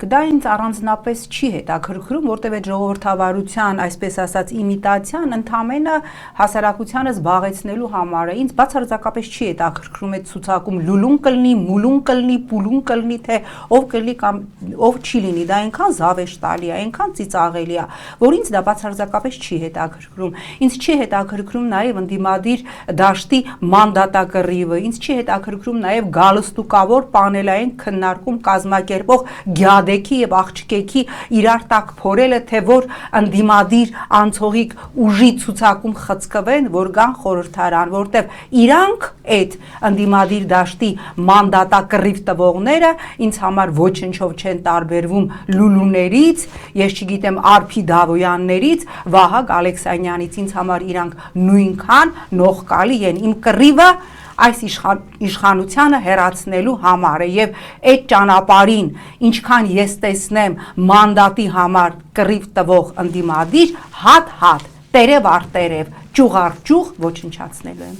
Դա ինձ առանձնապես չի հետաքրքրում, որտեղ այդ ժողովրդավարության, այսպես ասած, իմիտացիան ընդամենը հասարակությանը զբաղեցնելու համար է։ Ինձ բացարձակապես չի հետաքրքրում այդ ցուցակում լուլուն կլինի, մուլուն կլինի, պուլուն կլինի, թե ով կլինի կամ ով չի լինի, դա այնքան զավեշտալի է, այնքան ծիծաղելի է, որ ինձ դա բացարձակապես չի հետաքրքրում։ Ինձ չի հետաքրքրում նաև ընդդիմադիր դաշտի մանդատակռիվը, ինձ չի հետաքրքրում նաև գալստուկավոր պանելային քննարկում կազմակերպող գյադեքի եւ աղջկեքի իրար տակ փորելը, թե որ ընդդիմադիր անցողիկ ուժի ցուցակում խցկվեն, որ գան խորհրդարան, որտեվ իրանք այդ ընդդիմադիր դաշտի մանդատակռիվ տվողները ինձ համար ոչնչով չեն տարբերվում լուլուներից, ես չգիտեմ Արփի Դավոյաններից, Վահագ Ալեքսանյանից, ինձ համար իրանք նույնքան նողկալի են, իմ կռիվը այս իշխանությանը հեռացնելու համար է եւ այդ ճանապարհին ինչքան ես տեսնեմ մանդատի համար կռիվ տվող ընդդիմադիր հատ-հատ տերև առ տերև ճյուղ առ ճյուղ ոչնչացնելու եմ։